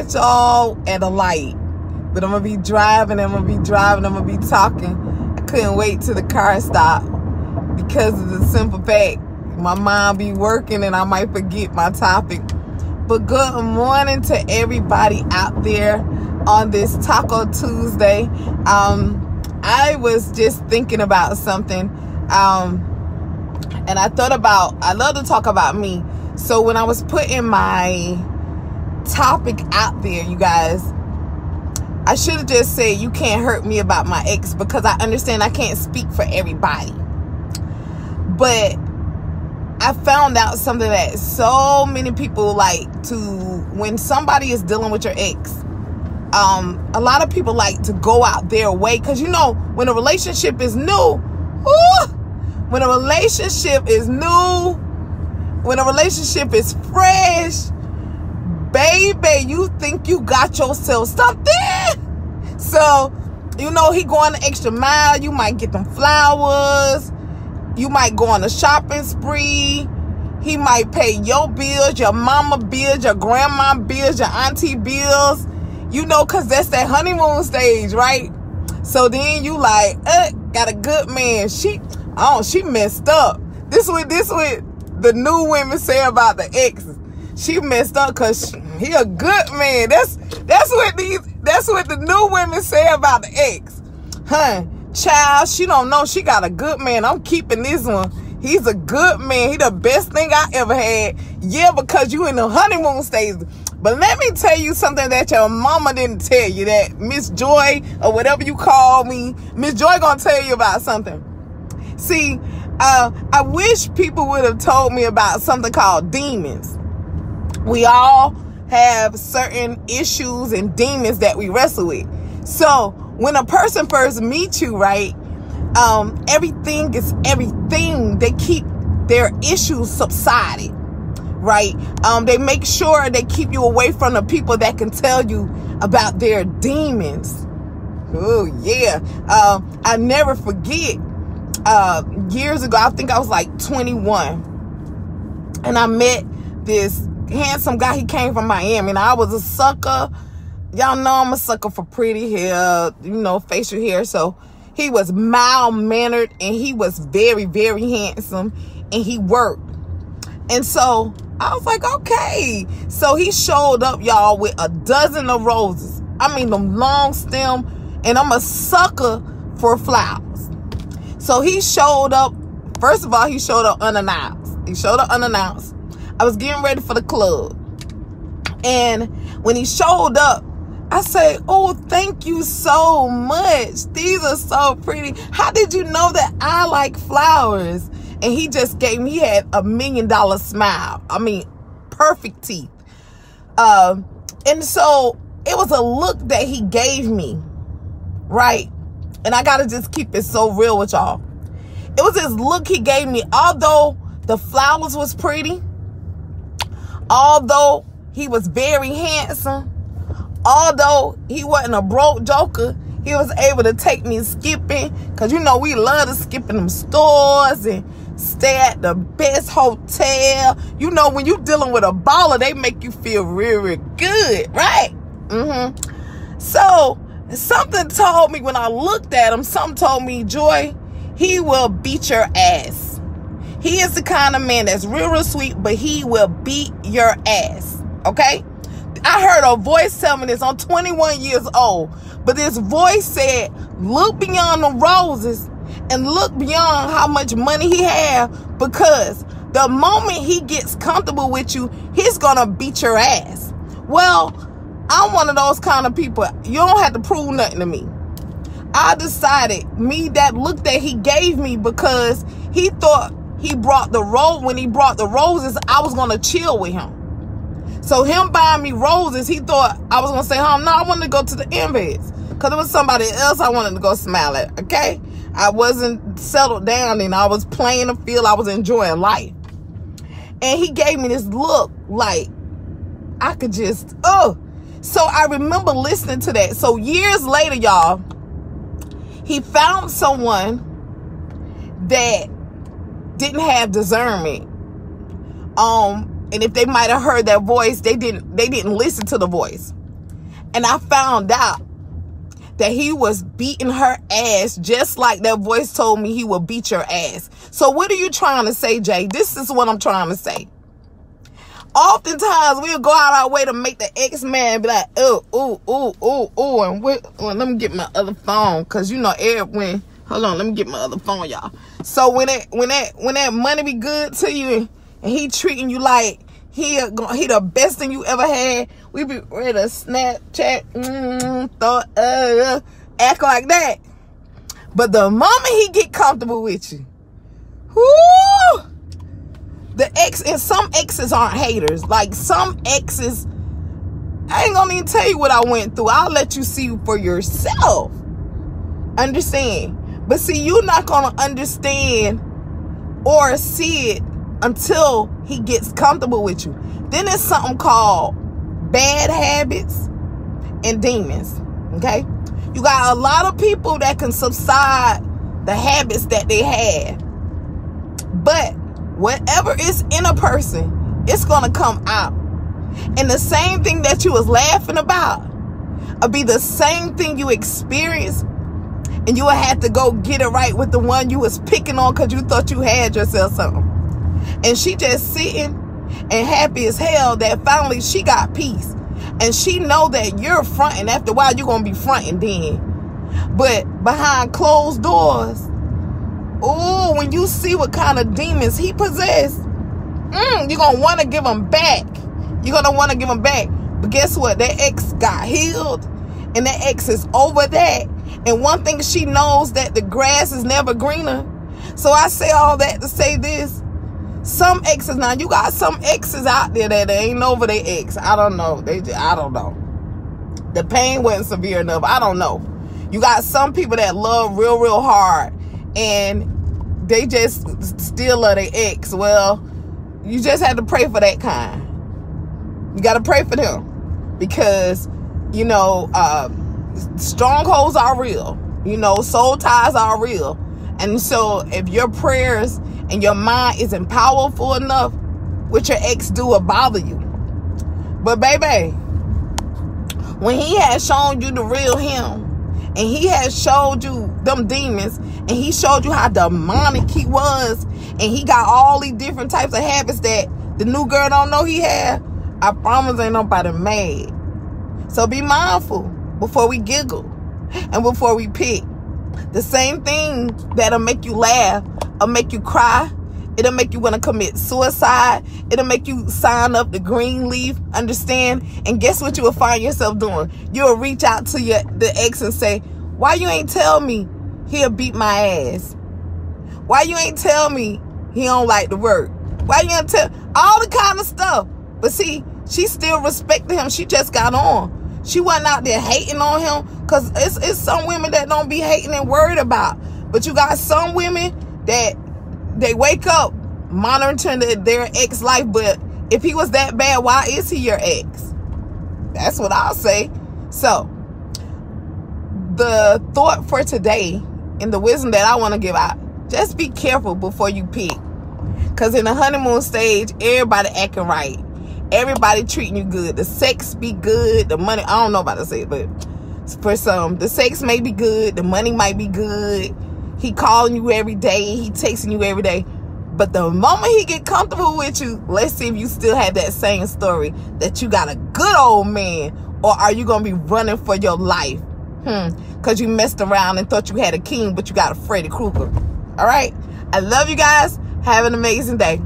catch y'all at a light. But I'm going to be driving, I'm going to be talking. I couldn't wait till the car stopped because of the simple fact my mind be working and I might forget my topic. But good morning to everybody out there on this Taco Tuesday. I was just thinking about something. And I thought about, I love to talk about me. So when I was putting my topic out there, you guys, I should have just said, you can't hurt me about my ex, because I understand I can't speak for everybody. But I found out something that so many people like to, when somebody is dealing with your ex, a lot of people like to go out their way, because you know, when a relationship is new, when a relationship is new, when a relationship is fresh, baby, you think you got yourself something. So, you know, he going the extra mile. You might get them flowers. You might go on a shopping spree. He might pay your bills, your mama bills, your grandma bills, your auntie bills. You know, because that's that honeymoon stage, right? So then you like, got a good man. She messed up. This what the new women say about the exes. She messed up because he a good man. That's what the new women say about the ex. Child, she don't know she got a good man. I'm keeping this one. He's a good man. He the best thing I ever had. Yeah, because you in the honeymoon stage. But let me tell you something that your mama didn't tell you, that Miss Joy, or whatever you call me, Miss Joy gonna tell you about something. See, I wish people would have told me about something called demons. We all have certain issues and demons that we wrestle with. So when a person first meets you, right, everything is everything. They keep their issues subsided, right? They make sure they keep you away from the people that can tell you about their demons. Oh, yeah. I never forget, years ago, I think I was like 21, and I met this handsome guy. He came from Miami, and I was a sucker. Y'all know I'm a sucker for pretty hair, you know, facial hair. So he was mild-mannered, and he was very, very handsome, and he worked. And so I was like, okay. So he showed up, y'all, with a dozen of roses. I mean, them long stem, and I'm a sucker for flowers. So he showed up. First of all, he showed up unannounced. I was getting ready for the club. And when he showed up, I said, oh, thank you so much. These are so pretty. How did you know that I like flowers? And he just gave me, he had $1 million smile. I mean, perfect teeth. And so it was a look that he gave me, right? And I got to just keep it so real with y'all. It was this look he gave me. Although the flowers was pretty, although he was very handsome, although he wasn't a broke joker, he was able to take me skipping. Because, you know, we love to skip in them stores and stay at the best hotel. You know, when you're dealing with a baller, they make you feel really good, right? So something told me when I looked at him, something told me, Joy, he will beat your ass. He is the kind of man that's real sweet, but he will beat your ass, okay? I heard a voice tell me this. I'm 21 years old, but this voice said, look beyond the roses and look beyond how much money he have, because the moment he gets comfortable with you, he's gonna beat your ass. Well, I'm one of those kind of people. You don't have to prove nothing to me. I decided, that look that he gave me, because he thought he brought the when he brought the roses, I was gonna chill with him. So him buying me roses, he thought I was gonna say, no, I wanted to go to the Inveds, because it was somebody else I wanted to go smile at, okay? I wasn't settled down, and I was playing the field. I was enjoying life. And he gave me this look like I could just, So I remember listening to that. So years later, y'all, he found someone that didn't have discernment. And if they might have heard that voice, they didn't listen to the voice. And I found out that he was beating her ass just like that voice told me he would beat your ass. So what are you trying to say, Jay? This is what I'm trying to say. Oftentimes, we'll go out our way to make the ex-man be like, ooh. And let me get my other phone. Because, you know, hold on, let me get my other phone, y'all. So when that money be good to you and he treating you like he the best thing you ever had, we be ready to Snapchat, act like that. But the moment he get comfortable with you, whoo, and some exes aren't haters. Like some exes, I ain't gonna even tell you what I went through. I'll let you see for yourself. Understand? But see, you're not gonna understand or see it until he gets comfortable with you. Then there's something called bad habits and demons. Okay? You got a lot of people that can subside the habits that they have. But whatever is in a person, it's gonna come out. And the same thing that you was laughing about will be the same thing you experience, and you will have to go get it right with the one you was picking on because you thought you had yourself something. And she just sitting and happy as hell that finally she got peace. And she know that you're fronting. After a while, you're going to be fronting then. But behind closed doors, ooh, when you see what kind of demons he possessed, you're going to want to give him back. You're going to want to give him back. But guess what? That ex got healed. And that ex is over that. And one thing she knows, that the grass is never greener. So I say all that to say this. Some exes, now you got some exes out there that they ain't over their ex. I don't know. I don't know. The pain wasn't severe enough. I don't know. You got some people that love real, real hard. And they just still love their ex. Well, you just have to pray for that kind. You got to pray for them. Because, you know, strongholds are real. You know, soul ties are real. And so if your prayers and your mind isn't powerful enough, what your ex do will bother you. But baby, when he has shown you the real him, and he has showed you them demons, and he showed you how demonic he was, and he got all these different types of habits that the new girl don't know he had, I promise ain't nobody mad. So be mindful before we giggle and before we pick. The same thing that'll make you laugh will make you cry. It'll make you want to commit suicide. It'll make you sign up the green leaf. Understand? And guess what you will find yourself doing? You'll reach out to the ex and say, why you ain't tell me he'll beat my ass? Why you ain't tell me he don't like to work? Why you ain't tell all the kind of stuff? But see, she still respected him. She just got on. She wasn't out there hating on him, because it's some women that don't be hating and worried about. But you got some women that they wake up monitoring their ex life. But if he was that bad, why is he your ex? That's what I'll say. So the thought for today and the wisdom that I want to give out, just be careful before you pick. Because in the honeymoon stage, everybody acting right. Everybody treating you good. The sex be good. The money, I don't know about to say it, but for some, the sex may be good. The money might be good. He calling you every day. He texting you every day. But the moment he get comfortable with you, let's see if you still have that same story, that you got a good old man, or are you going to be running for your life? Because you messed around and thought you had a king, but you got a Freddy Krueger. All right? I love you guys. Have an amazing day.